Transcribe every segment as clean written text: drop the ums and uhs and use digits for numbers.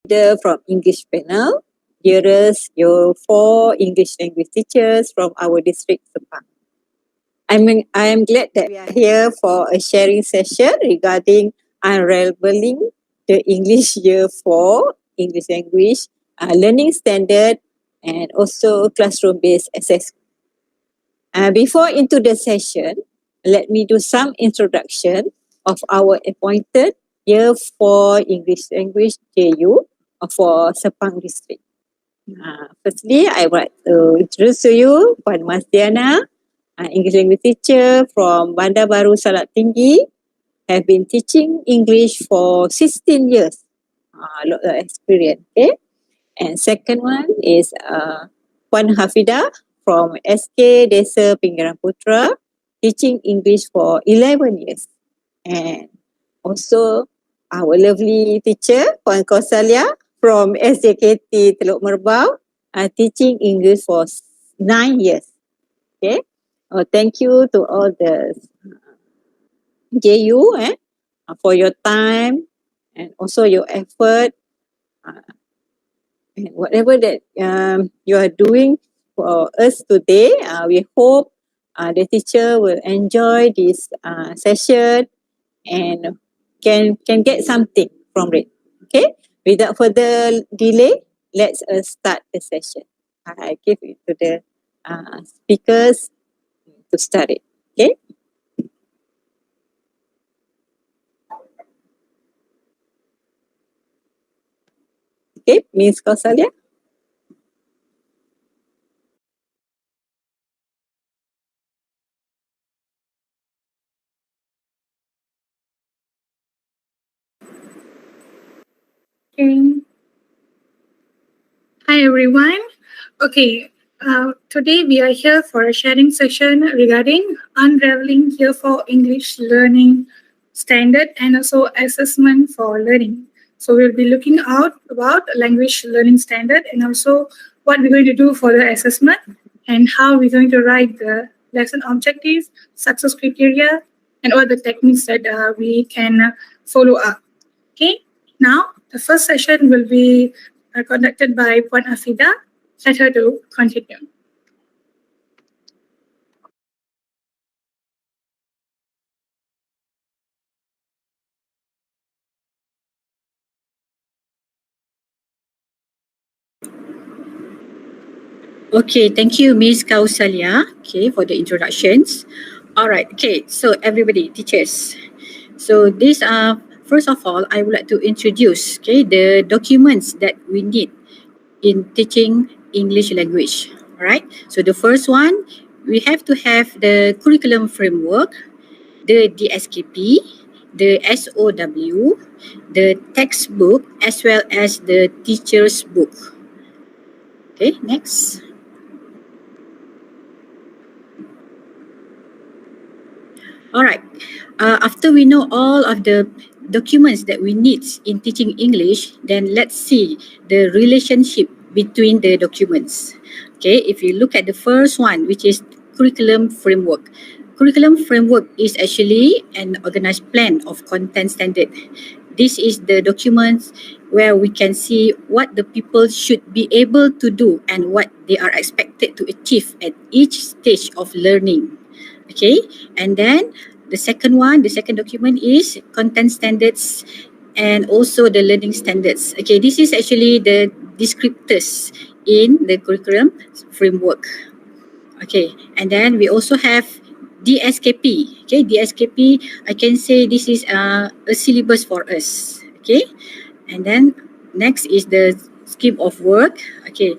From English panel, dearest your 4 English language teachers from our district Sepang. I am glad that we are here for a sharing session regarding unraveling the English Year 4 English language learning standard and also classroom-based assessment. Before into the session, let me do some introduction of our appointed Year 4 English language JU for Sepang district. Firstly, I would like to introduce to you Puan Mas Diana, English language teacher from Bandar Baru Salak Tinggi, have been teaching English for 16 years. A lot of experience, okay? And second one is Puan Hafida from SK Desa Pinggiran Putra, teaching English for 11 years. And also our lovely teacher, Puan Kausalia from SJKT Teluk Merbau, teaching English for 9 years. Okay. Thank you to all the JU for your time and also your effort. And whatever that you are doing for us today, we hope the teacher will enjoy this session and can get something from it. Okay. Without further delay, let's start the session. I give it to the speakers to start it. Okay. Okay, Ms. Kausalya. Okay. Hi everyone. Okay, today we are here for a sharing session regarding unraveling here for English learning standard and also assessment for learning. So we'll be looking out about language learning standard and also what we're going to do for the assessment and how we're going to write the lesson objectives, success criteria, and all the techniques that we can follow up. Okay, now the first session will be conducted by Puan Afida. Let her to continue. Okay, thank you, Ms. Kausalia, for the introductions. All right, so everybody, teachers. So these are, first of all, I would like to introduce, the documents that we need in teaching English language. All right, so the first one, we have to have the curriculum framework, the DSKP, the SOW, the textbook, as well as the teacher's book. Okay, next. All right. After we know all of the documents that we need in teaching English, then let's see the relationship between the documents. Okay, if you look at the first one, which is curriculum framework. Curriculum framework is actually an organized plan of content standard. This is the documents where we can see what the people should be able to do and what they are expected to achieve at each stage of learning. Okay, and then the second document is content standards and also the learning standards. Okay, this is actually the descriptors in the curriculum framework. Okay, and then we also have DSKP. Okay, DSKP, I can say this is a syllabus for us. Okay, and then next is the scheme of work. Okay,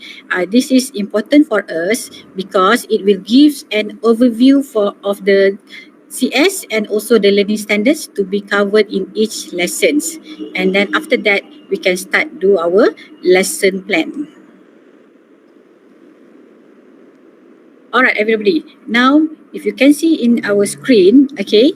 this is important for us because it will give an overview of the CS and also the learning standards to be covered in each lessons. And then after that, we can start do our lesson plan. All right, everybody. Now, if you can see in our screen, okay,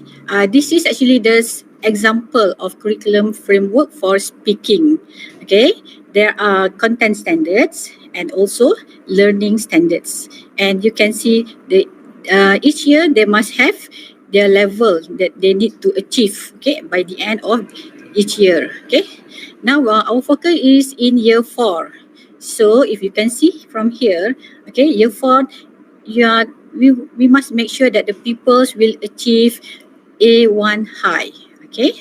this is actually the example of curriculum framework for speaking. Okay, there are content standards and also learning standards, and you can see the each year they must have their level that they need to achieve. Okay, by the end of each year. Okay. Now our focus is in year 4. So if you can see from here, okay, year 4, you are, we must make sure that the pupils will achieve A1 high. Okay.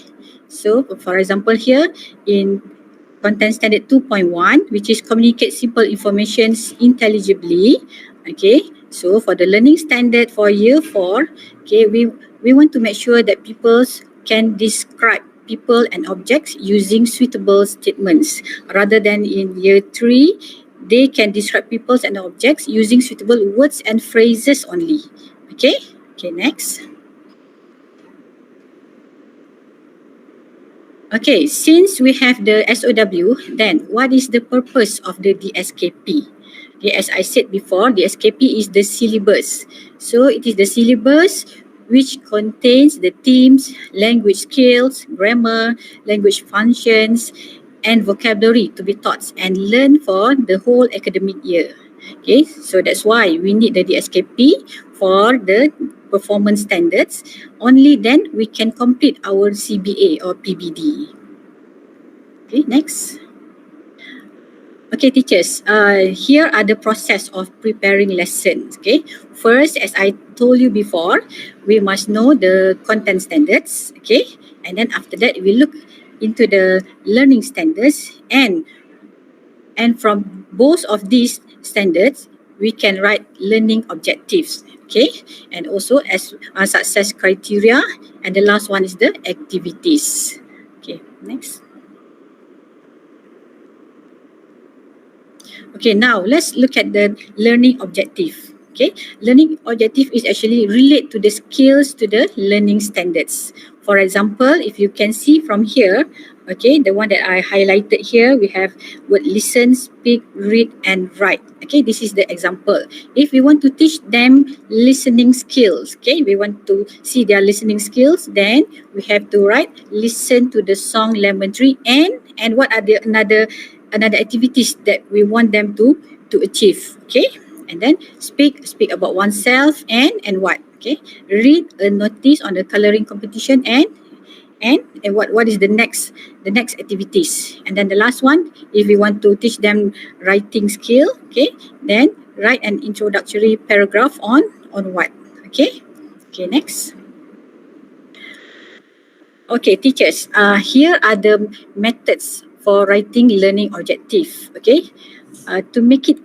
So for example here in content standard 2.1, which is communicate simple information intelligibly. Okay, so for the learning standard for year 4, okay, we want to make sure that pupils can describe people and objects using suitable statements, rather than in year 3 they can describe peoples and objects using suitable words and phrases only. Okay, okay, next. Okay, since we have the SOW, then what is the purpose of the DSKP? Okay, as I said before, the SKP is the syllabus. So it is the syllabus which contains the themes, language skills, grammar, language functions, and vocabulary to be taught and learned for the whole academic year. Okay, so that's why we need the DSKP for the performance standards. Only then we can complete our CBA or PBD. Okay, next. Okay, teachers, here are the process of preparing lessons. Okay, first, as I told you before, we must know the content standards. Okay, and then after that, we look into the learning standards, and from both of these standards, we can write learning objectives. Okay, and also as success criteria, and the last one is the activities. Okay, next. Okay, now let's look at the learning objective. Okay, learning objective is actually relate to the skills to the learning standards. For example, if you can see from here, okay, the one that I highlighted here, we have word listen, speak, read, and write. Okay, this is the example. If we want to teach them listening skills, okay, we want to see their listening skills, then we have to write listen to the song Lemon Tree, and what are the another activities that we want them to achieve. Okay, and then speak about oneself, and what. Okay, read a notice on the coloring competition, and what is the next activities. And then the last one, if we want to teach them writing skill, okay, then write an introductory paragraph on what. Okay, okay, next. Okay, teachers, here are the methods for writing learning objective. Okay, to make it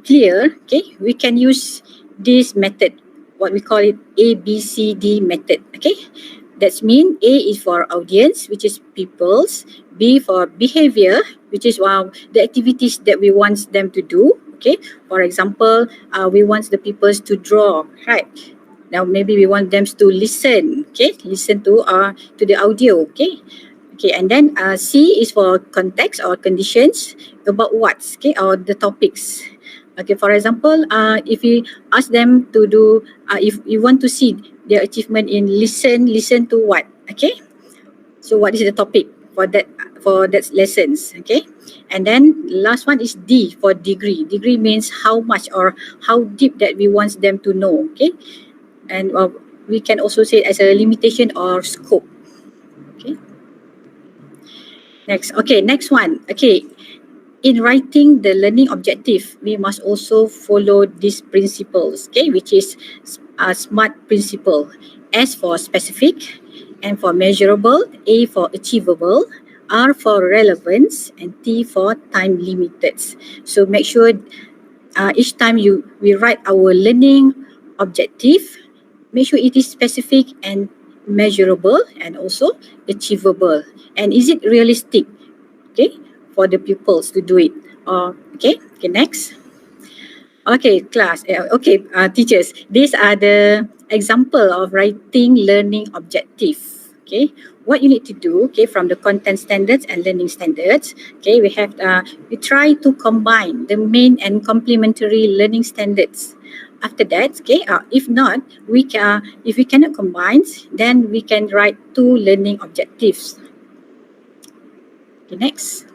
clear, okay, we can use this method, what we call it ABCD method. Okay, that's mean A is for audience, which is peoples. B for behavior, which is the activities that we want them to do. Okay, for example, we want the peoples to draw, right? Now maybe we want them to listen, okay, listen to the audio. Okay, okay, and then C is for context or conditions, about what, okay, or the topics. Okay, for example, if we ask them to do, if you want to see their achievement in listen to what, okay? So what is the topic for that lessons, okay? And then last one is D for degree. Degree means how much or how deep that we want them to know, okay? And we can also say as a limitation or scope. Okay. Next, okay, next one. Okay, in writing the learning objective, we must also follow these principles, okay, which is a SMART principle. S for specific, M for measurable, A for achievable, R for relevance, and T for time limited. So make sure each time we write our learning objective, make sure it is specific and measurable and also achievable. And is it realistic, okay, for the pupils to do it? Okay, next. Okay, class. Okay, teachers. These are the example of writing learning objective. Okay, what you need to do, okay, from the content standards and learning standards. Okay, we try to combine the main and complementary learning standards. After that, okay, if not, if we cannot combine, then we can write 2 learning objectives. Okay, next.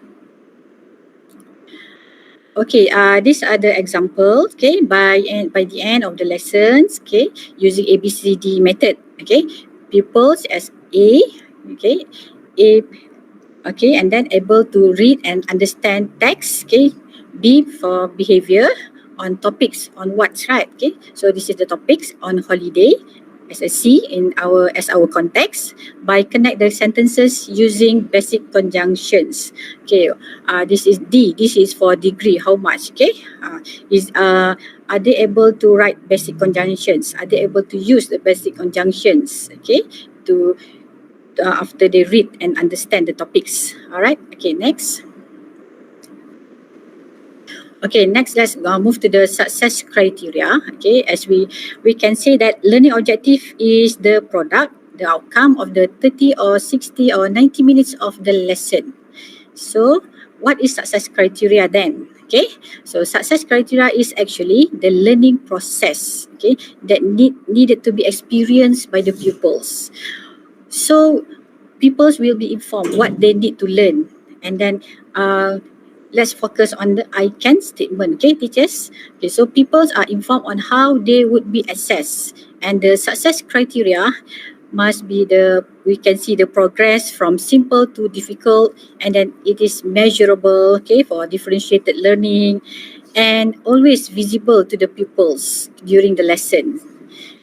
Okay, these are the examples, okay, by the end of the lessons, okay, using ABCD method, okay, pupils as A, okay, A Okay, and then able to read and understand text. Okay, B for behavior on topics on what's right. Okay, so this is the topics on holiday as a C in our context by connect the sentences using basic conjunctions. Okay, this is D. This is for degree. How much? Okay, is are they able to write basic conjunctions? Are they able to use the basic conjunctions? Okay, to after they read and understand the topics. All right. Okay. Next. Okay. Next, let's move to the success criteria. Okay. As we can say that learning objective is the product, the outcome of the 30 or 60 or 90 minutes of the lesson. So, what is success criteria then? Okay, so success criteria is actually the learning process. Okay, that needed to be experienced by the pupils. So pupils will be informed what they need to learn, and then let's focus on the I can statement. Okay, teachers. Okay, so pupils are informed on how they would be assessed, and the success criteria must be we can see the progress from simple to difficult, and then it is measurable. Okay, for differentiated learning, and always visible to the pupils during the lesson.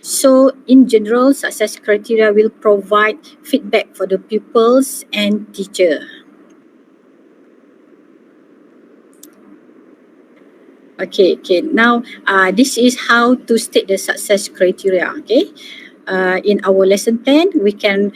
So, in general, success criteria will provide feedback for the pupils and teacher. Okay. Now, this is how to state the success criteria. Okay, in our lesson plan, we can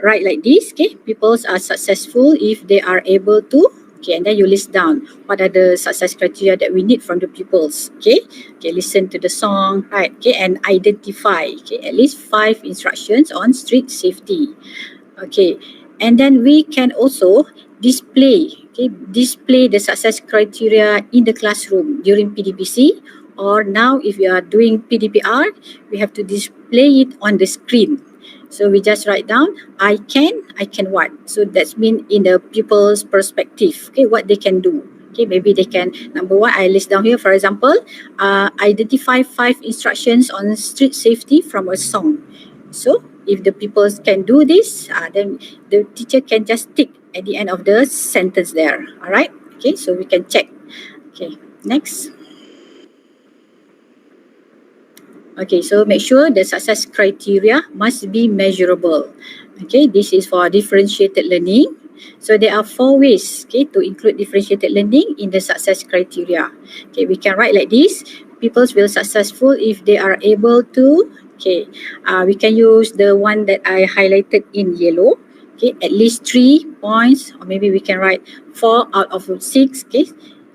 write like this. Okay, pupils are successful if they are able to. Okay, and then you list down what are the success criteria that we need from the pupils. Okay, listen to the song, right? Okay, and identify at least 5 instructions on street safety. Okay, and then we can also display the success criteria in the classroom during PDPC, or now if you are doing PDPR, we have to display it on the screen. So we just write down I can what. So that's mean in the pupil's perspective. Okay, what they can do. Okay, maybe they can, number one, I list down here, for example, identify 5 instructions on street safety from a song. So if the pupils can do this, then the teacher can just tick at the end of the sentence there. All right. Okay, so we can check. Okay, next. Okay, so make sure the success criteria must be measurable. Okay, this is for differentiated learning. So there are 4 ways, okay, to include differentiated learning in the success criteria. Okay, we can write like this. Pupils will successful if they are able to. Okay, we can use the one that I highlighted in yellow. Okay, at least 3 points, or maybe we can write 4 out of 6. Okay,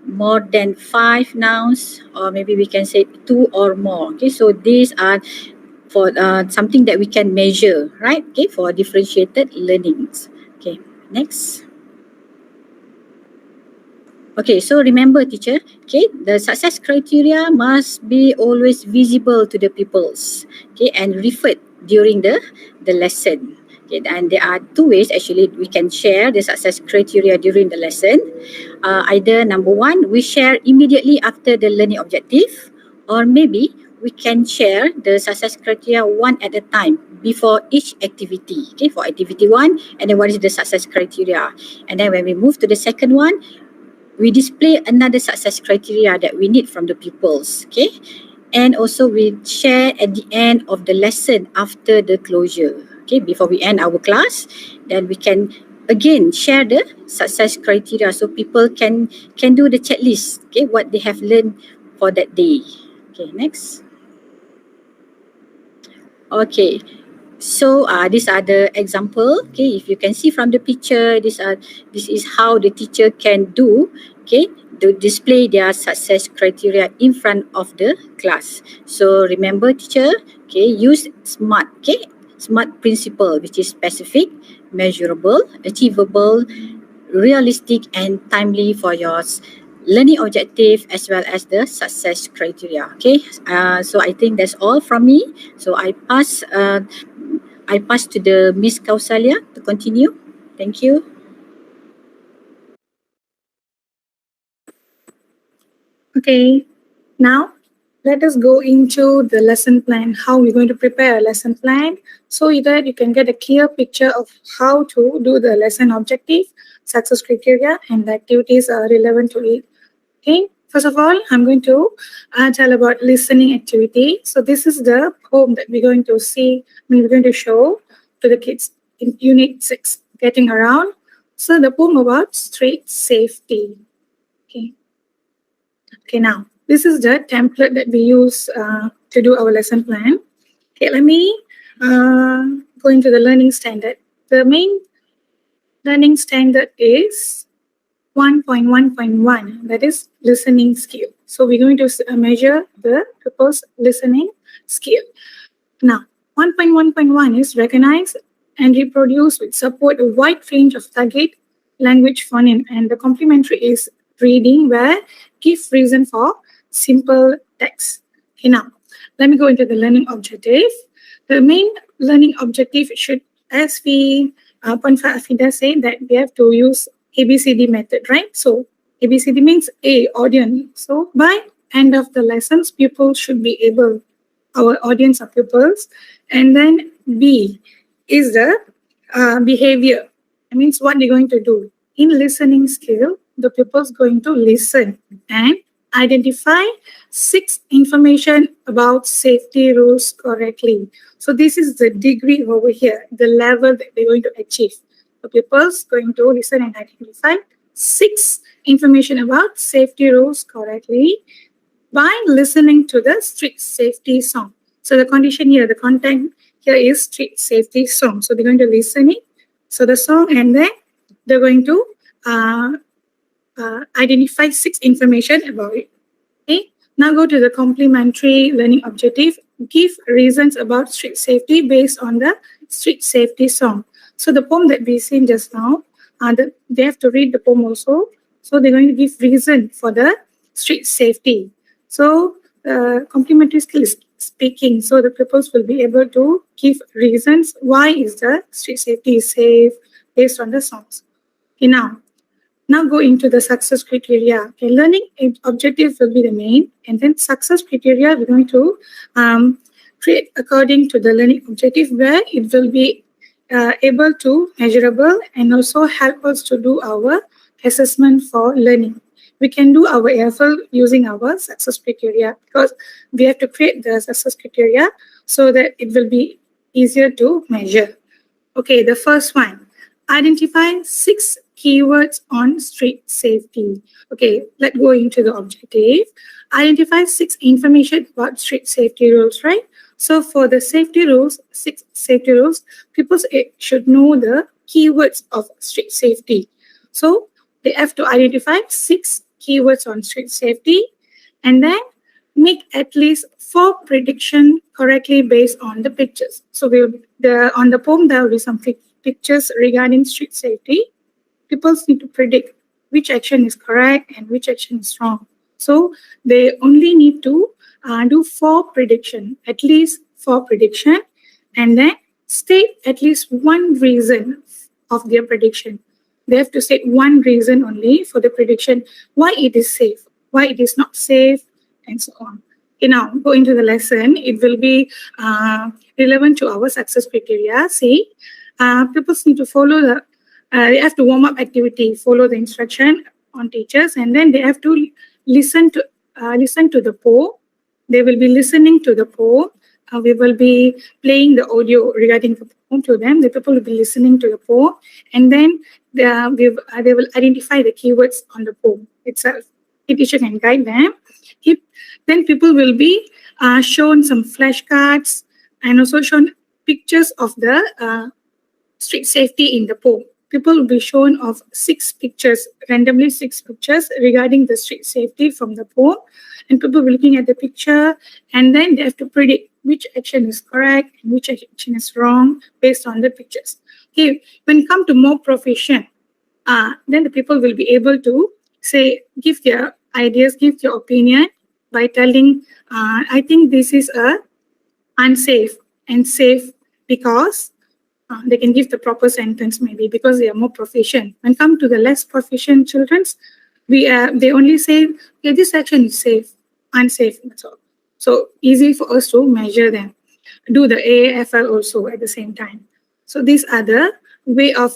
more than 5 nouns, or maybe we can say 2 or more. Okay, so these are for something that we can measure, right? Okay, for differentiated learnings. Okay, next. Okay, so remember, teacher, okay, the success criteria must be always visible to the pupils, okay, and referred during the lesson. Okay, and there are 2 ways actually we can share the success criteria during the lesson. Either number one, we share immediately after the learning objective, or maybe we can share the success criteria one at a time before each activity. Okay, for activity one, and then what is the success criteria? And then when we move to the second one, we display another success criteria that we need from the pupils. Okay, and also we share at the end of the lesson after the closure. Okay, before we end our class, then we can again share the success criteria so people can do the checklist. Okay, what they have learned for that day. Okay, next. Okay, so these are the example. Okay, if you can see from the picture, this is how the teacher can do. Okay, to display their success criteria in front of the class. So remember, teacher. Okay, use SMART. Okay, SMART principle, which is specific, measurable, achievable, realistic, and timely for your learning objective as well as the success criteria. Okay, so I think that's all from me. So I pass to the Miss Kausalia to continue. Thank you. Okay, now let us go into the lesson plan, how we're going to prepare a lesson plan so that you can get a clear picture of how to do the lesson objective, success criteria, and the activities are relevant to it. Okay, first of all, I'm going to tell about listening activity. So this is the poem that we're going to see, we're going to show to the kids in Unit 6, Getting Around. So the poem about street safety. Okay. Okay, now this is the template that we use to do our lesson plan. Okay, let me go into the learning standard. The main learning standard is 1.1.1, that is listening skill. So we're going to measure the proposed listening skill. Now, 1.1.1 is recognize and reproduce with support a wide range of target language phoneme, and the complementary is reading where give reason for simple text. Okay, now let me go into the learning objective. The main learning objective should, as we Point Afida said, that we have to use ABCD method, right? So ABCD means A, audience. So by end of the lessons, pupils should be able, our audience are pupils. And then B is the behavior. It means what they're going to do. In listening skill, the pupils going to listen and identify 6 information about safety rules correctly. So this is the degree over here, the level that they're going to achieve. The pupils going to listen and identify 6 information about safety rules correctly by listening to the street safety song. So the condition here, the content here is street safety song. So they're going to listen it. So the song, and then they're going to identify 6 information about it. Okay. Now go to the complementary learning objective. Give reasons about street safety based on the street safety song. So the poem that we seen just now, they have to read the poem also. So they're going to give reason for the street safety. So complementary skill is speaking. So the pupils will be able to give reasons why is the street safety is safe based on the songs. Okay, now go into the success criteria. Okay, learning objective will be the main, and then success criteria we're going to create according to the learning objective, where it will be able to measurable and also help us to do our assessment for learning. We can do our AFL using our success criteria because we have to create the success criteria so that it will be easier to measure. Okay, the first one, identify 6 keywords on street safety. Okay, let's go into the objective. Identify 6 information about street safety rules, right? So for the safety rules, 6 safety rules, people should know the keywords of street safety. So they have to identify 6 keywords on street safety and then make at least 4 prediction correctly based on the pictures. So on the poem there will be some pictures regarding street safety. People need to predict which action is correct and which action is wrong. So they only need to do 4 prediction, at least 4 prediction, and then state at least one reason of their prediction. They have to state one reason only for the prediction, why it is safe, why it is not safe, and so on. Okay, now go into the lesson. It will be relevant to our success criteria. See, people need to follow they have to warm up activity, follow the instruction on teachers, and then they have to listen to the poem. They will be listening to the poem. We will be playing the audio regarding the poem to them. The people will be listening to the poem, and then they will identify the keywords on the poem itself. The teacher can guide them. Then people will be shown some flashcards and also shown pictures of the street safety in the poem. People will be shown of 6 pictures, randomly 6 pictures regarding the street safety from the poem. And people will be looking at the picture, and then they have to predict which action is correct and which action is wrong based on the pictures. Okay, when it comes to more profession, then the people will be able to give their ideas, give their opinion by telling, I think this is unsafe and safe because they can give the proper sentence maybe because they are more proficient. When come to the less proficient children, they only say, okay, this action is safe, unsafe, that's all. So easy for us to measure them. Do the AAFL also at the same time. So these are the way of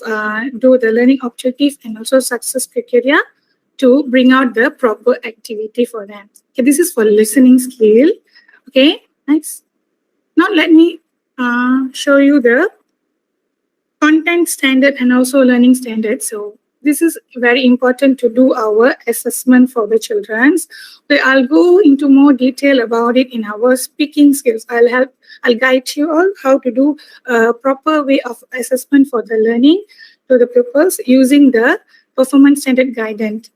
do the learning objective and also success criteria to bring out the proper activity for them. Okay, this is for listening skill. Okay, next. Now let me show you the content standard and also learning standard. So this is very important to do our assessment for the children's. So I'll go into more detail about it in our speaking skills. I'll guide you all how to do a proper way of assessment for the learning to the pupils using the performance standard guidance.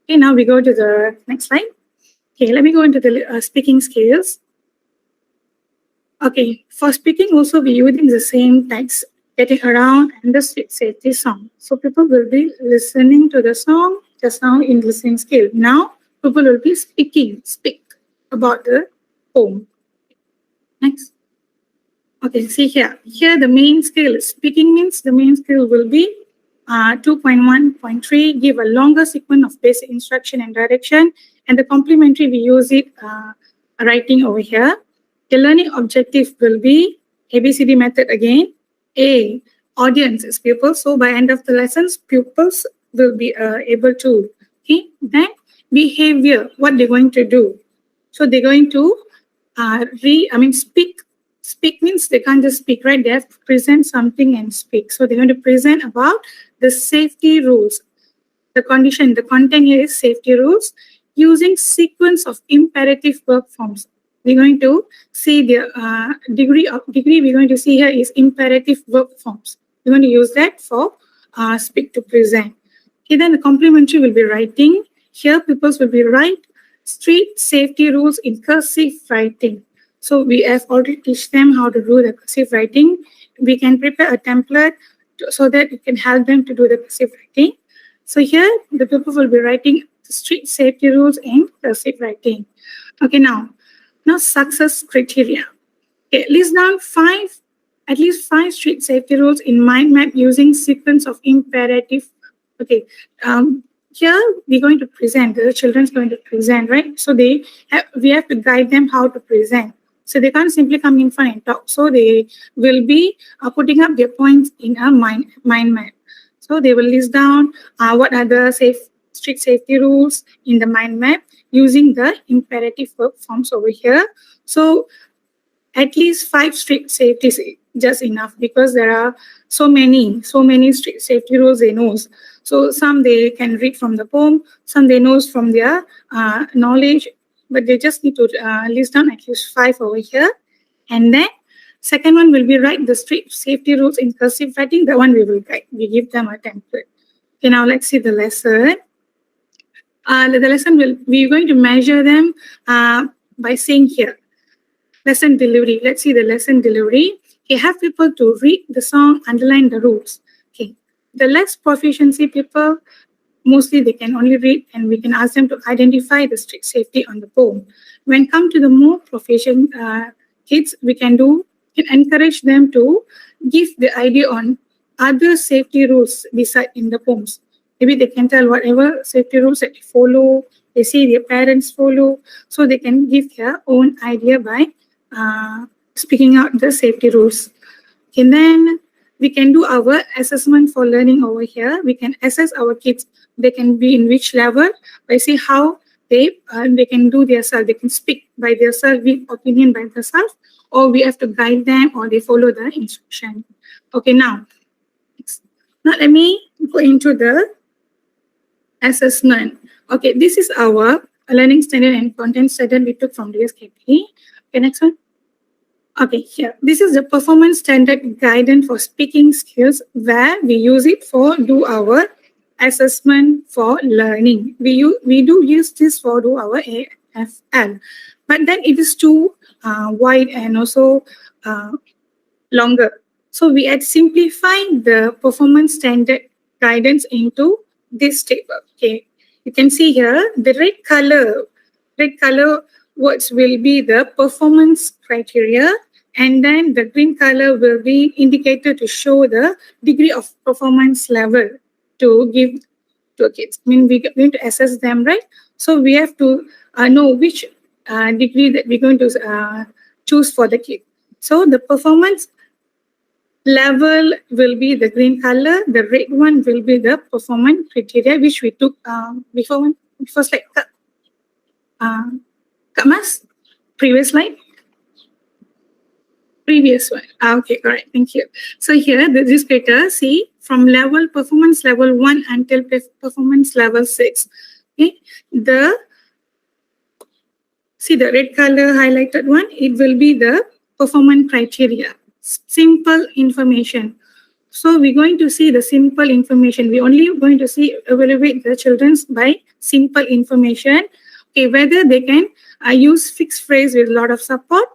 Okay, now we go to the next slide. Okay, let me go into the speaking skills. Okay, for speaking also we using the same text, getting around and the safety song. So people will be listening to the song just now in listening skill. Now people will be speak about the poem. Next. Okay, see here. Here the main skill speaking means the main skill will be 2.1.3, give a longer sequence of basic instruction and direction, and the complementary we use it writing over here. The learning objective will be ABCD method again. A, audience is pupils. So by end of the lessons, pupils will be able to. Okay. Then behavior, what they're going to do. So they're going to speak. Speak means they can't just speak, right? They have to present something and speak. So they're going to present about the safety rules. The content here is safety rules using sequence of imperative verb forms. We're going to see the degree we're going to see here is imperative verb forms. We're going to use that for speak to present. Okay, then the complementary will be writing. Here pupils will be write street safety rules in cursive writing. So we have already teach them how to do the cursive writing. We can prepare a template so that it can help them to do the cursive writing. So here the people will be writing street safety rules in cursive writing. Okay, now success criteria. Okay, list down at least five street safety rules in mind map using sequence of imperative. Okay, here we're going to present. The children's going to present, right? So we have to guide them how to present. So they can't simply come in front and talk. So they will be putting up their points in a mind map. So they will list down what are the street safety rules in the mind map using the imperative verb forms over here. So at least 5 street safeties just enough because there are so many street safety rules they knows. So some they can read from the poem, some they knows from their knowledge, but they just need to list down at least 5 over here. And then second one will be write the street safety rules in cursive writing. That one we will guide. We give them a template. Okay, now let's see the lesson. The lesson we're going to measure them by saying here. Lesson delivery. Let's see the lesson delivery. Okay, have people to read the song, underline the rules. Okay, the less proficiency people, mostly they can only read and we can ask them to identify the street safety on the poem. When come to the more proficient kids, we can encourage them to give the idea on other safety rules beside in the poems. Maybe they can tell whatever safety rules that they follow, they see their parents follow, so they can give their own idea by speaking out the safety rules. And then we can do our assessment for learning over here. We can assess our kids. They can be in which level by see how they can do themselves. They can speak by themselves, give opinion by themselves, or we have to guide them or they follow the instruction. Okay, now let me go into the assessment. Okay, this is our learning standard and content standard we took from DSKP. Okay, next one. Okay, here. This is the performance standard guidance for speaking skills where we use it for do our assessment for learning. We do use this for do our AFL. But then it is too wide and also longer. So we had simplified the performance standard guidance into this table. Okay, you can see here the red color words will be the performance criteria, and then the green color will be indicator to show the degree of performance level to give to kids. I mean, we're going to assess them, right? So we have to know which degree that we're going to choose for the kid. So the performance level will be the green color. The red one will be the performance criteria, which we took before slide. Kak Mas, previous slide. Previous one. Okay, correct. Thank you. So here, this criteria, see, from performance level 1 until performance level 6. Okay, see the red color highlighted one, it will be the performance criteria. Simple information. So we're going to see the simple information. We're only going to evaluate the children by simple information. Okay, whether they can use fixed phrase with a lot of support,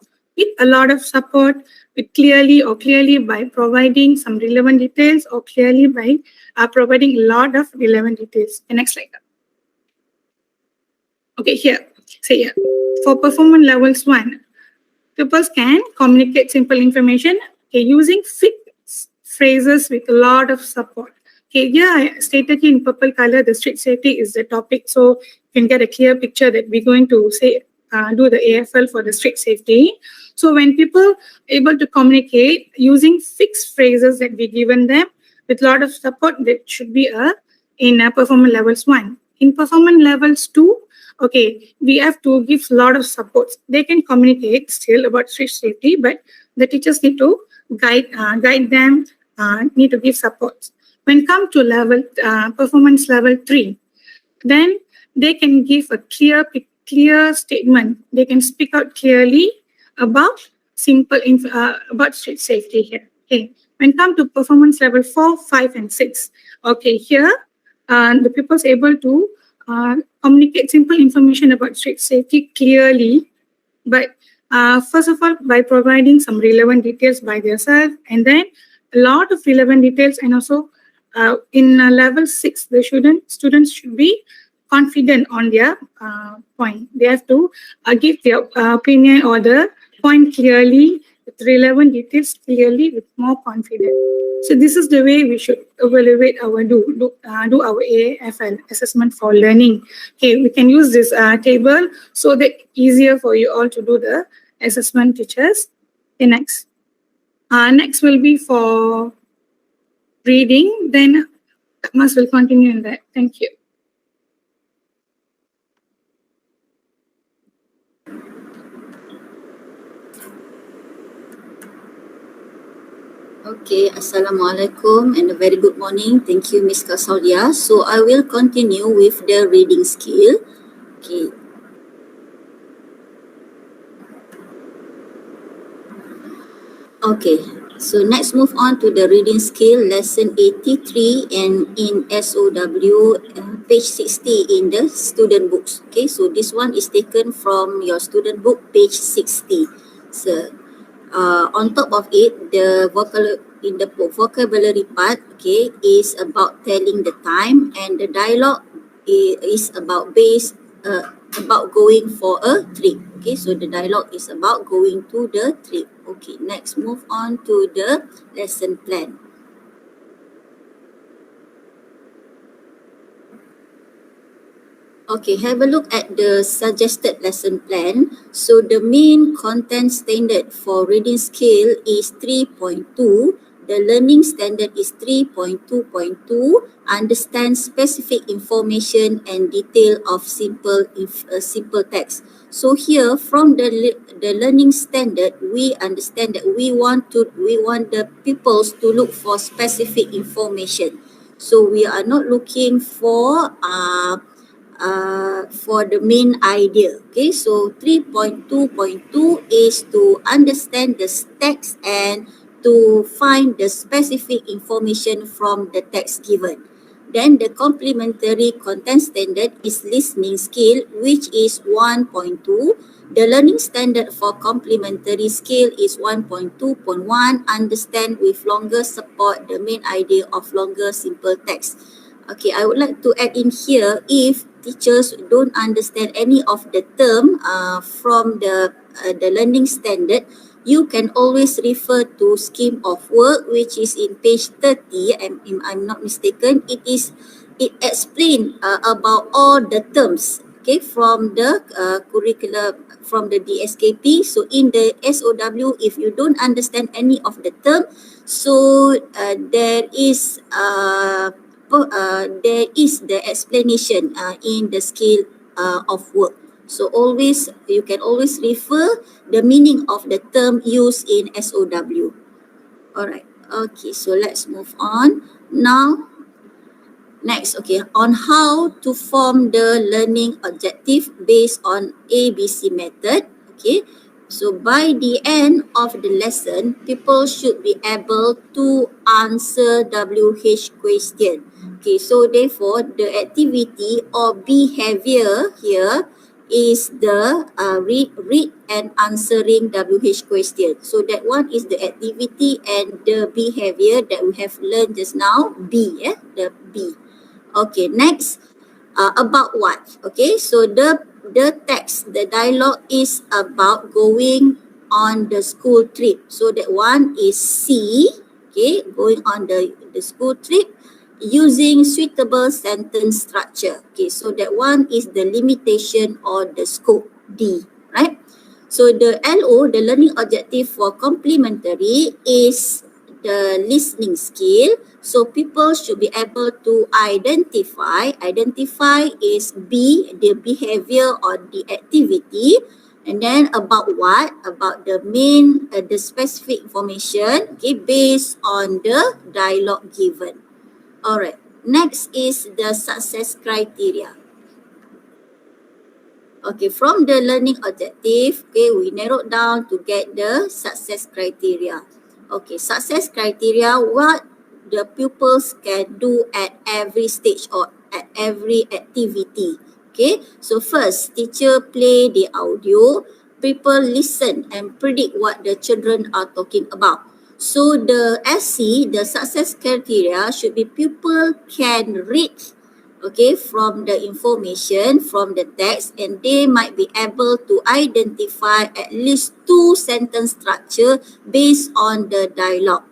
with clearly by providing some relevant details, or clearly by providing a lot of relevant details. The next slide. Okay, here. Say here. For performance levels 1, pupils can communicate simple information using fixed phrases with a lot of support. Okay, here I stated in purple color, the street safety is the topic. So you can get a clear picture that we're going to do the AFL for the street safety. So when people able to communicate using fixed phrases that we given them with a lot of support, that should be in performance levels 1. In performance levels 2, okay, we have to give a lot of supports. They can communicate still about street safety, but the teachers need to guide them, need to give supports. When come to performance level 3, then they can give a clear statement. They can speak out clearly about about street safety here. Okay. When come to performance level 4, 5, and 6, okay, here the pupils able to communicate simple information about street safety clearly, but first of all, by providing some relevant details by themselves, and then a lot of relevant details, and also in level 6, the students should be confident on their point. They have to give their opinion or the point clearly, with relevant details clearly, with more confidence. So this is the way we should evaluate do our AFL, assessment for learning. Okay, we can use this table so that easier for you all to do the assessment, teachers. Okay, next. Next will be for reading. Then Mas will continue in that. Thank you. Okay, Assalamualaikum and a very good morning. Thank you, Ms. Kasaudia. So I will continue with the reading skill. Okay. Okay, so next move on to the reading skill, lesson 83, and in SOW, page 60 in the student books. Okay, so this one is taken from your student book, page 60. So on top of it, in the vocabulary part, okay, is about telling the time, and the dialogue is about going for a trip. Okay, so the dialogue is about going to the trip. Okay, next move on to the lesson plan. Okay, have a look at the suggested lesson plan. So the main content standard for reading skill is 3.2. The learning standard is 3.2.2. Understand specific information and detail of simple text. So here from the learning standard, we understand that we want the pupils to look for specific information. So we are not looking for the main idea. Okay, so 3.2.2 is to understand the text and to find the specific information from the text given. Then the complementary content standard is listening skill, which is 1.2. The learning standard for complementary skill is 1.2.1. Understand with longer support the main idea of longer simple text. Okay, I would like to add in here, if teachers don't understand any of the term from the learning standard, you can always refer to scheme of work, which is in page 30. If I'm not mistaken, it explains about all the terms okay, from the curriculum, from the DSKP. So in the SOW, if you don't understand any of the term, so there is the explanation in the scale of work. So always, you can always refer the meaning of the term used in SOW. Alright, okay, so let's move on. Now, next, okay, on how to form the learning objective based on ABC method. Okay, so by the end of the lesson, people should be able to answer WH question. Okay, so therefore, the activity or behavior here is the read and answering WH question. So that one is the activity, and the behavior that we have learned just now, B, the B. Okay, next, about what? Okay, so the text, the dialogue is about going on the school trip. So that one is C. Okay, going on the school trip using suitable sentence structure. Okay, so that one is the limitation or the scope, D, right? So the LO, the learning objective for complementary, is the listening skill. So people should be able to identify. Identify is B, the behavior or the activity. And then about what? About the main, the specific information, okay, based on the dialogue given. Alright. Next is the success criteria. Okay, from the learning objective, okay, we narrowed down to get the success criteria. Okay, success criteria, what the pupils can do at every stage or at every activity. Okay, so first, teacher play the audio, people listen and predict what the children are talking about. So the SC, the success criteria, should be pupil can read, okay, from the information, from the text, and they might be able to identify at least two sentence structure based on the dialogue.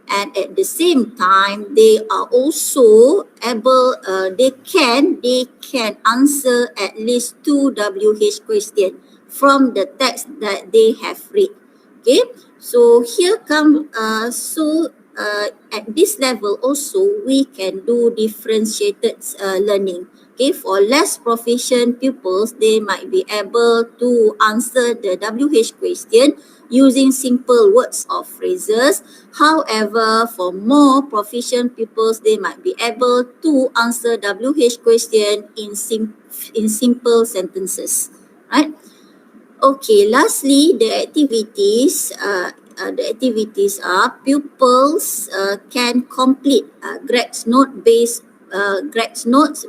And at the same time, they are also able, they can answer at least two WH question from the text that they have read. Okay, so here come, at this level also, we can do differentiated learning. Okay, for less proficient pupils, they might be able to answer the WH question using simple words or phrases. However, for more proficient pupils, they might be able to answer WH question in simple sentences, right? Okay, lastly, the activities are pupils can complete Greg's notes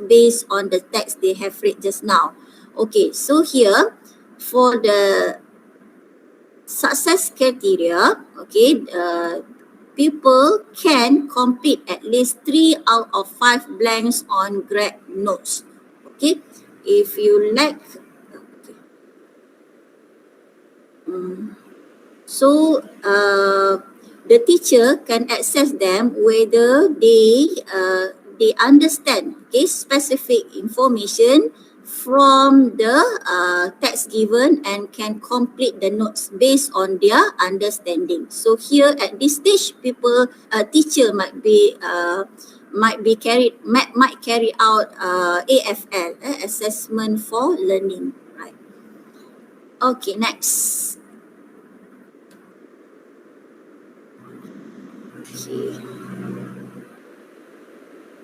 based on the text they have read just now. Okay, so here for the success criteria, okay, people can complete at least 3 out of 5 blanks on Greg notes. Okay, if you like, okay. So the teacher can access them whether they understand, okay, specific information from the text given and can complete the notes based on their understanding. So here at this stage, teacher might carry out AFL, assessment for learning, right? Okay, next.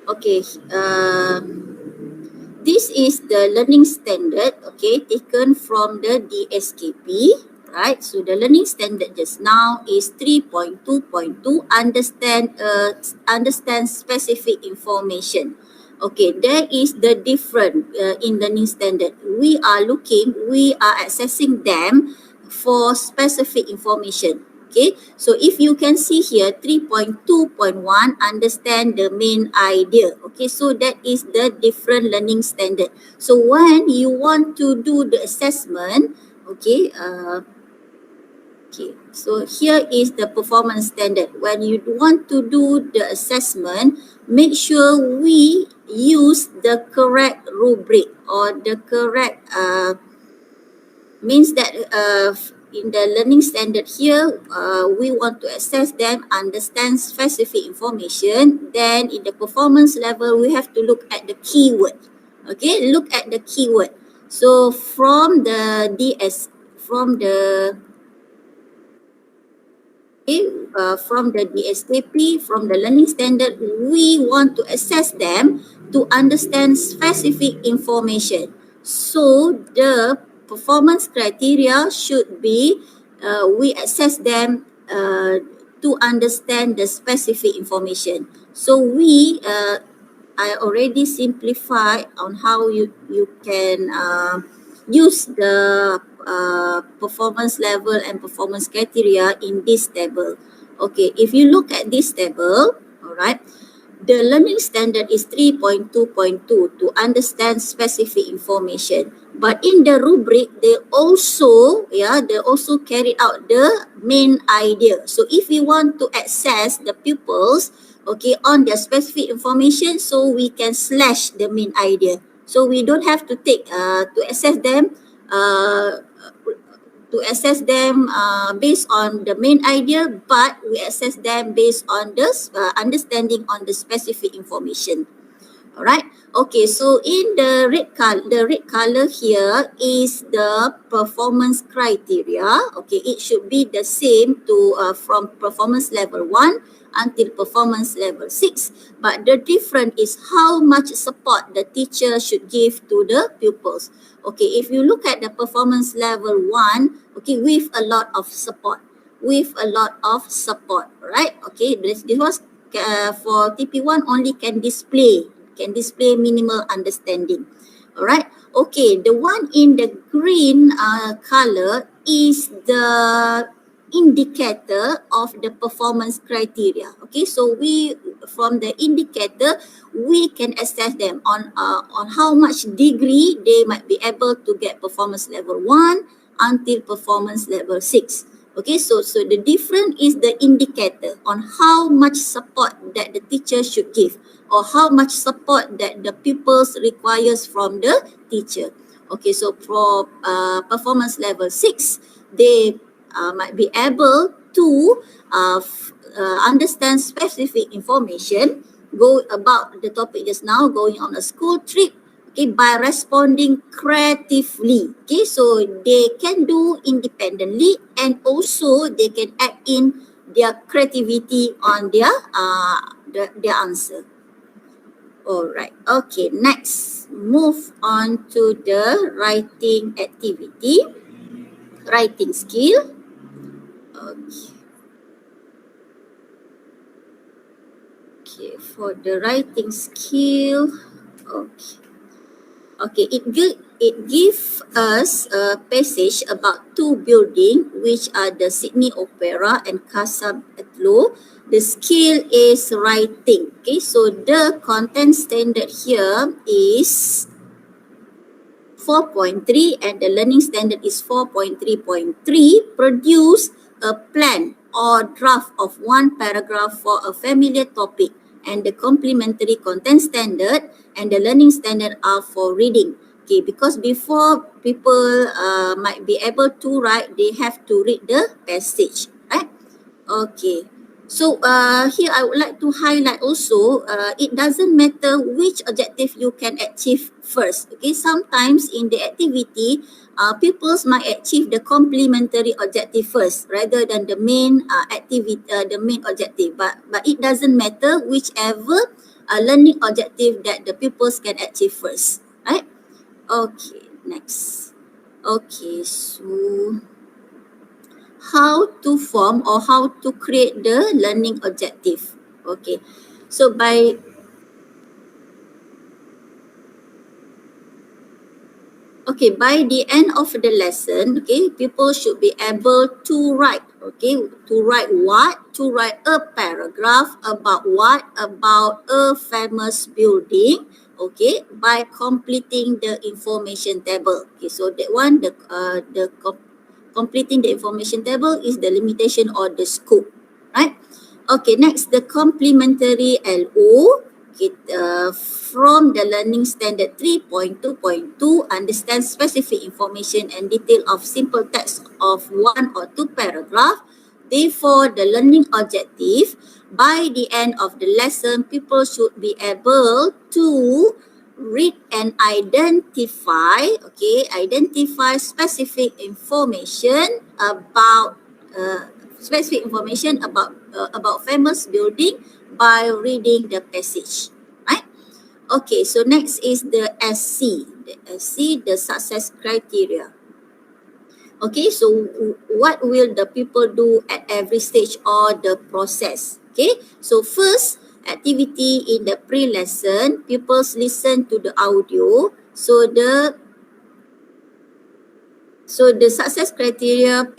Okay, this is the learning standard, okay, taken from the DSKP, right? So the learning standard just now is 3.2.2, understand specific information. Okay, there is the different in learning standard. We are accessing them for specific information. Okay, so if you can see here, 3.2.1, understand the main idea. Okay, so that is the different learning standard. So when you want to do the assessment, okay, Okay, so here is the performance standard. When you want to do the assessment, make sure we use the correct rubric or the correct means that in the learning standard here, we want to assess them, understand specific information. Then in the performance level, we have to look at the keyword. Okay, look at the keyword. So from the from the DSKP, from the learning standard, we want to assess them to understand specific information. So the performance criteria should be, we assess them to understand the specific information. So I already simplify on how you can use the performance level and performance criteria in this table. Okay, if you look at this table, all right, the learning standard is 3.2.2 to understand specific information. But in the rubric, they also carried out the main idea. So if we want to assess the pupils, okay, on their specific information, so we can slash the main idea. So we don't have to take to assess them uh, based on the main idea, but we assess them based on the understanding on the specific information. Alright. Okay, so in the red color here is the performance criteria. Okay, it should be the same to from performance level 1 until performance level 6. But the difference is how much support the teacher should give to the pupils. Okay, if you look at the performance level 1, okay, with a lot of support. Right? Okay, this was for TP1 only can display minimal understanding. Alright. Okay, the one in the green color is the indicator of the performance criteria. Okay, so from the indicator we can assess them on how much degree they might be able to get performance level 1 until performance level 6. Okay, so the difference is the indicator on how much support that the teacher should give or how much support that the pupils requires from the teacher. Okay, so for performance level 6, they might be able to understand specific information, go about the topic just now, going on a school trip, okay, by responding creatively. Okay, so they can do independently and also they can add in their creativity on their answer. Alright, okay, next, move on to the writing activity, writing skill. Okay. Okay, for the writing skill, okay. Okay, it gives us a passage about two buildings, which are the Sydney Opera and Casa Batlló. The skill is writing. Okay, so the content standard here is 4.3 and the learning standard is 4.3.3. Produce a plan or draft of one paragraph for a familiar topic, and the complementary content standard and the learning standard are for reading. Okay, because before people might be able to write, they have to read the passage, right? Okay. So here I would like to highlight also, it doesn't matter which objective you can achieve first. Okay, sometimes in the activity, pupils might achieve the complementary objective first rather than the main the main objective. But it doesn't matter whichever learning objective that the pupils can achieve first, right? Okay, next. Okay, so how to form or how to create the learning objective. Okay, so by the end of the lesson, okay, people should be able to write. Okay, to write what? To write a paragraph about what? About a famous building. Okay, by completing the information table. Okay, so that one, the completing the information table is the limitation or the scope, right? Okay, next, the complementary LO. Okay, from the learning standard 3.2.2, understand specific information and detail of simple text of one or two paragraph. Therefore, the learning objective, by the end of the lesson, people should be able to read and identify specific information about famous building by reading the passage, right? Okay, so next is the SC. The SC, the success criteria. Okay, so what will the people do at every stage of the process? Okay, so first activity in the pre-lesson, pupils listen to the audio. So the success criteria,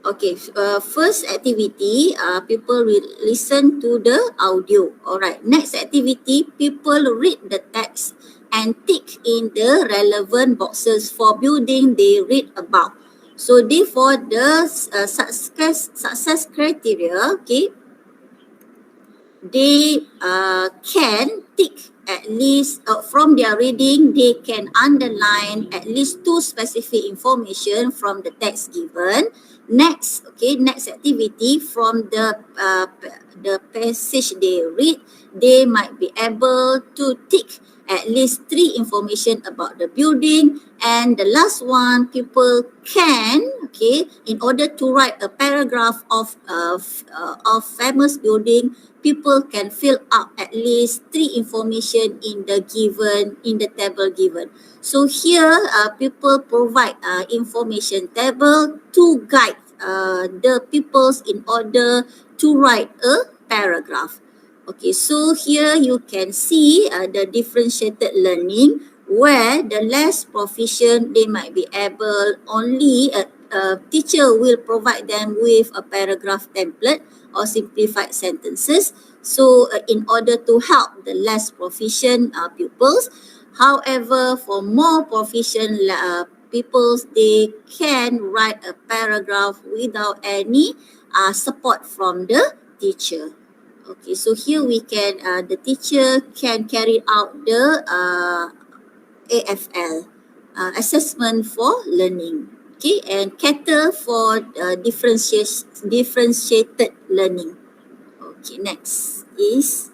Okay, first activity, people will listen to the audio. Alright, next activity, people read the text and tick in the relevant boxes for building they read about. So therefore, the success criteria, okay, they can tick at least from their reading, they can underline at least two specific information from the text given. Next, okay, next activity, from the passage they read, they might be able to tick at least three information about the building. And the last one, people can, okay, in order to write a paragraph of famous building, people can fill up at least three information in the table given. So here, people provide information table to guide the pupils in order to write a paragraph. Okay, so here you can see the differentiated learning, where the less proficient, they might be able only, a teacher will provide them with a paragraph template or simplified sentences. So in order to help the less proficient pupils. However, for more proficient pupils, they can write a paragraph without any support from the teacher. Okay, so here we can, the teacher can carry out the AFL, assessment for learning. Okay, and cater for differentiated learning. Okay, next is,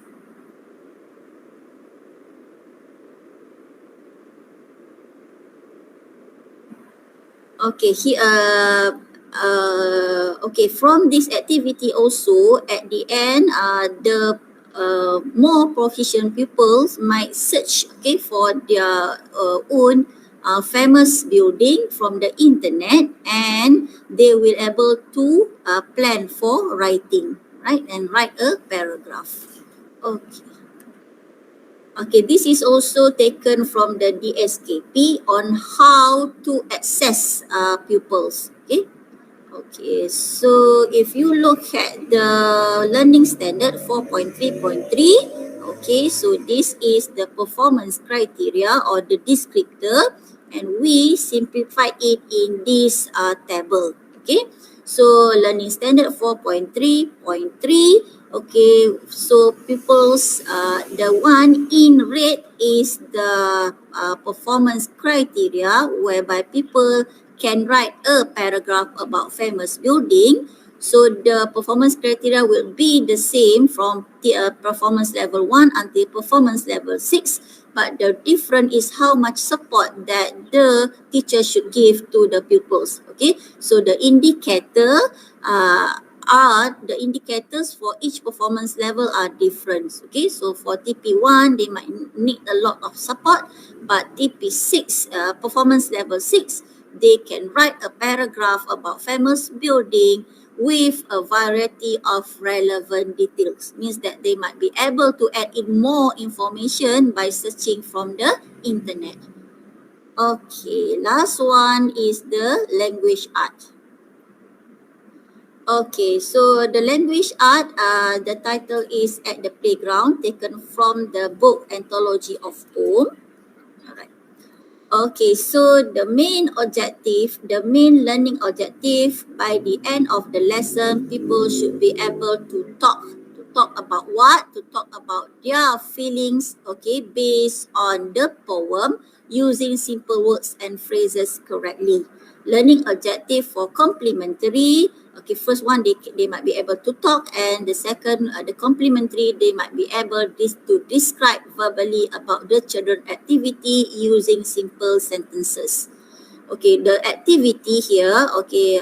okay, okay, from this activity also, at the end, the more proficient pupils might search, okay, for their own famous building from the internet, and they will able to plan for writing, right, and write a paragraph. Okay. Okay, this is also taken from the DSKP on how to access pupils. Okay. Okay, so if you look at the learning standard 4.3.3, okay, so this is the performance criteria or the descriptor, and we simplify it in this table. Okay, so learning standard 4.3.3, okay, so pupils, the one in red is the performance criteria, whereby people can write a paragraph about famous building. So the performance criteria will be the same from the performance level 1 until performance level 6, but the difference is how much support that the teacher should give to the pupils. Okay, so the indicators for each performance level are different. Okay, so for TP1, they might need a lot of support, but TP6, performance level 6, they can write a paragraph about famous building with a variety of relevant details. Means that they might be able to add in more information by searching from the internet. Okay, last one is the language art. Okay, so the language art, the title is At the Playground, taken from the book Anthology of Poem. Alright. Okay, so the main learning objective, by the end of the lesson, people should be able to talk. To talk about what? To talk about their feelings, okay, based on the poem, using simple words and phrases correctly. Learning objective for complementary, okay, first one, they might be able to talk, and the second, the complementary, they might be able to describe verbally about the children activity using simple sentences. Okay, the activity here, okay,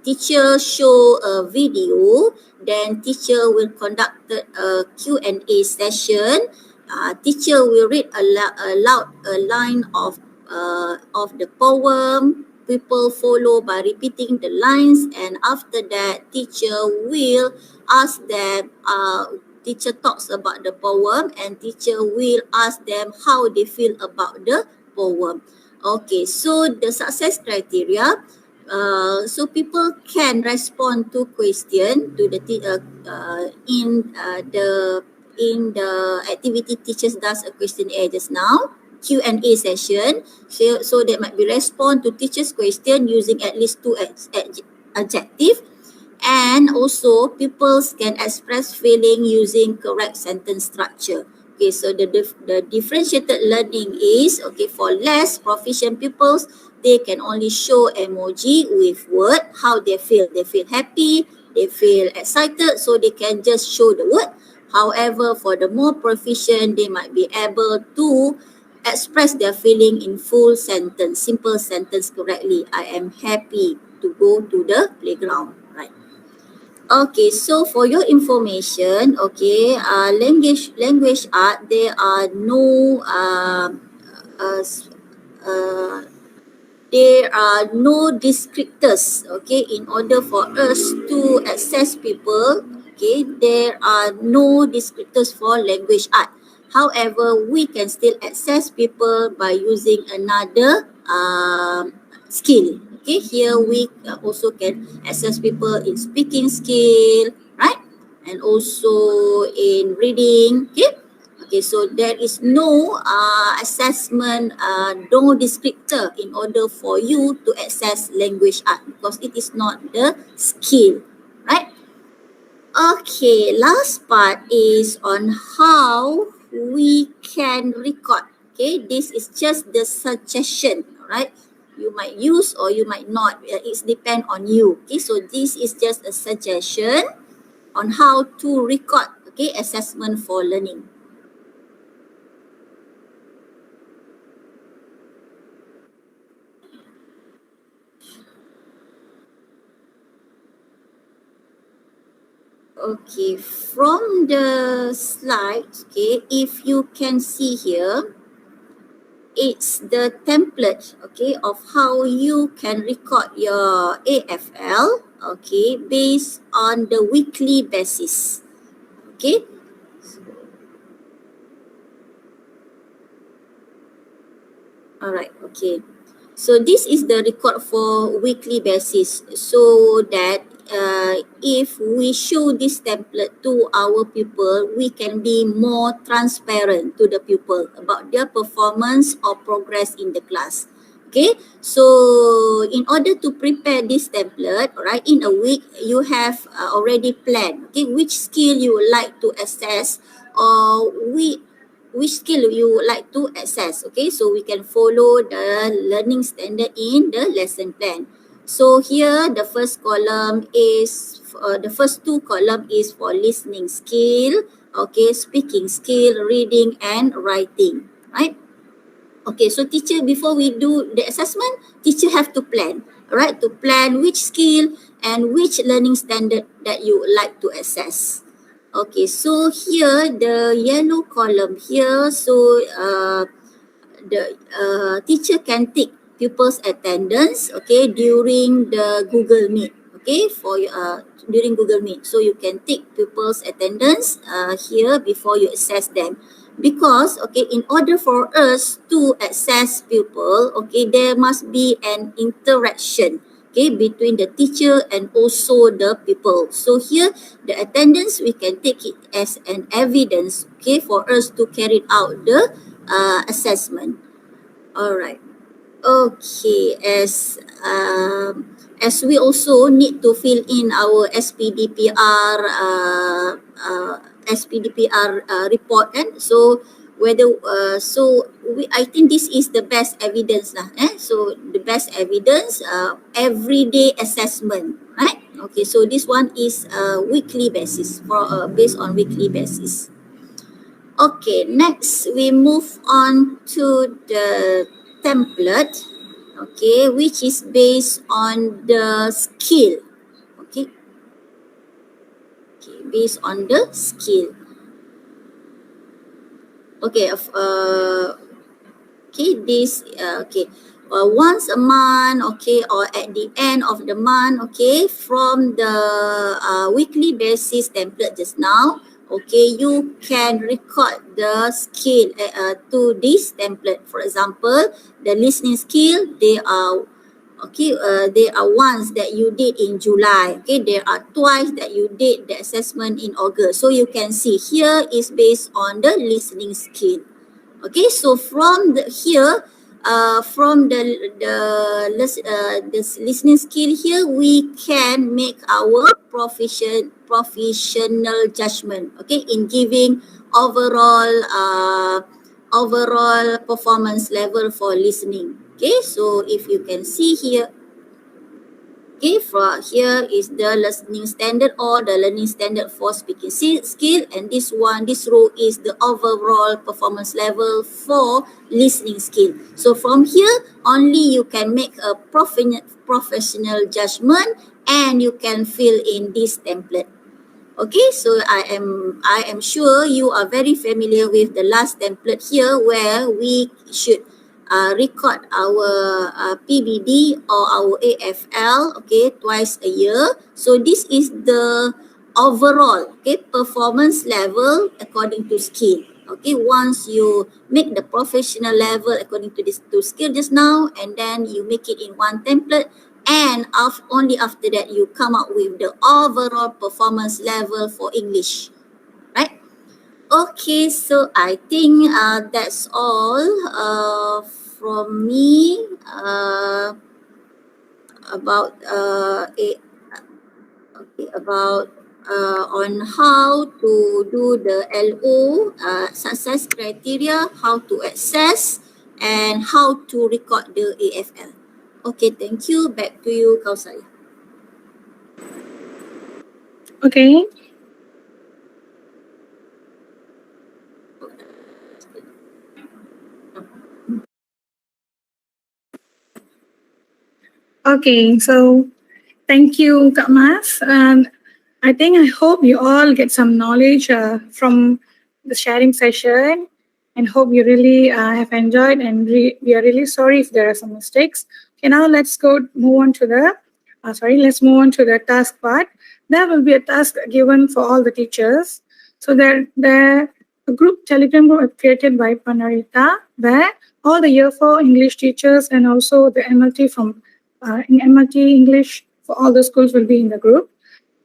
teacher show a video, then teacher will conduct a Q&A session. Teacher will read aloud a line of the poem. People follow by repeating the lines, and after that, teacher will ask them. Teacher talks about the poem, and teacher will ask them how they feel about the poem. Okay, so the success criteria, so people can respond to question to in the activity teachers does a questionnaire just now, Q&A session. So they might be respond to teachers' question using at least two adjective, and also pupils can express feeling using correct sentence structure. Okay, so the differentiated learning is, okay, for less proficient pupils, they can only show emoji with word how they feel. They feel happy, they feel excited, so they can just show the word. However, for the more proficient, they might be able to express their feeling in full sentence, simple sentence correctly. I am happy to go to the playground, right? Okay, so for your information, okay, language art, there are no uh, s- uh, there are no descriptors, okay, in order for us to access people, okay, there are no descriptors for language art. However, we can still access people by using another skill. Okay, here we also can access people in speaking skill, right, and also in reading. Okay. Okay, so there is no assessment, no descriptor in order for you to access language art, because it is not the skill, right? Okay, last part is on how we can record. Okay, this is just the suggestion, right? You might use or you might not. It's depend on you. Okay, so this is just a suggestion on how to record. Okay, assessment for learning. Okay, from the slides, okay, if you can see here, it's the template, okay, of how you can record your AFL, okay, based on the weekly basis, okay. Alright, okay. So this is the record for weekly basis, so that if we show this template to our pupil, we can be more transparent to the pupil about their performance or progress in the class. Okay, so in order to prepare this template, right, in a week, you have already planned, okay, which skill you would like to assess, or which skill you would like to access. Okay, so we can follow the learning standard in the lesson plan. So here the first column is the first two column is for listening skill, okay, speaking skill, reading and writing, right? Okay, so teacher, before we do the assessment, teacher have to plan, right? To plan which skill and which learning standard that you would like to assess. Okay, so here the yellow column here, so the teacher can take pupils attendance, okay, during the Google Meet, okay, for during Google Meet. So you can take pupils attendance here before you assess them, because, okay, in order for us to assess pupil, okay, there must be an interaction okay, between the teacher and also the pupil. So here, the attendance, we can take it as an evidence, okay, for us to carry out the assessment. All right. Okay, as we also need to fill in our SPDPR report, and so whether I think this is the best evidence lah. So the best evidence, everyday assessment, right? Okay, so this one is weekly basis, for based on weekly basis. Okay, next we move on to the template, okay, which is based on the skill. Okay, okay, based on the skill. Okay, okay, this okay, once a month, okay, or at the end of the month, okay, from the weekly basis template just now, okay, you can record the skill to this template. For example, the listening skill, they are okay, there are ones that you did in July, okay, there are twice that you did the assessment in August. So you can see here is based on the listening skill. Okay, so from the here, from the listening skill here, we can make our professional judgment. Okay, in giving overall performance level for listening. Okay, so if you can see here, okay, from here is the listening standard or the learning standard for speaking skill, and this row is the overall performance level for listening skill. So from here, only you can make a professional judgment, and you can fill in this template. Okay, so I am sure you are very familiar with the last template here, where we should record our PBD or our AFL, okay, twice a year. So this is the overall, okay, performance level according to skill. Okay, once you make the professional level according to this to skill just now, and then you make it in one template, and only after that you come up with the overall performance level for English, right? Okay, so I think that's all from me about about on how to do the LO success criteria, how to assess, and how to record the AFL. Okay, thank you. Back to you, Kausaya. Okay. Okay, so thank you, Kak Mas. And I hope you all get some knowledge from the sharing session, and hope you really have enjoyed, and we are really sorry if there are some mistakes. Okay, now let's move on to the task part. There will be a task given for all the teachers. So there a Telegram group created by Panarita, where all the year 4 English teachers and also the MLT from in MLT English for all the schools will be in the group.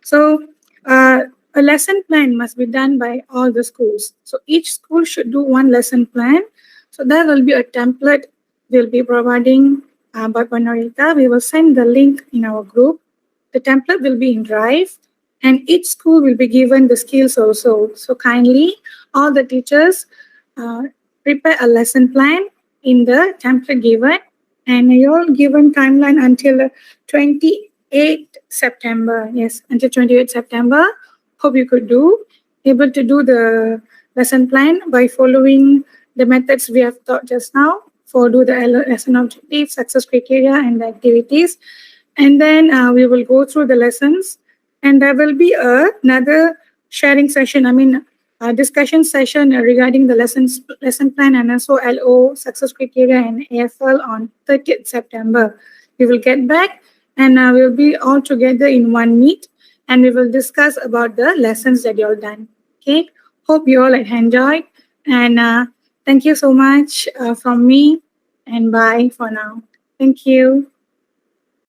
So a lesson plan must be done by all the schools. So each school should do one lesson plan. So there will be a template we'll be providing by Panarita. We will send the link in our group. The template will be in Drive, and each school will be given the skills also. So kindly, all the teachers uh, prepare a lesson plan in the template given, and you're given timeline until 28th September. Yes, until 28th September. Hope you could able to do the lesson plan by following the methods we have taught just now, for do the lesson objectives, success criteria, and the activities. And then we will go through the lessons, and there will be another sharing session, a discussion session regarding the lesson plan, and also LO, success criteria, and AFL on 30th September. We will get back, and we'll be all together in one meet, and we will discuss about the lessons that you all done. Okay, hope you all enjoyed, and thank you so much from me, and bye for now. Thank you.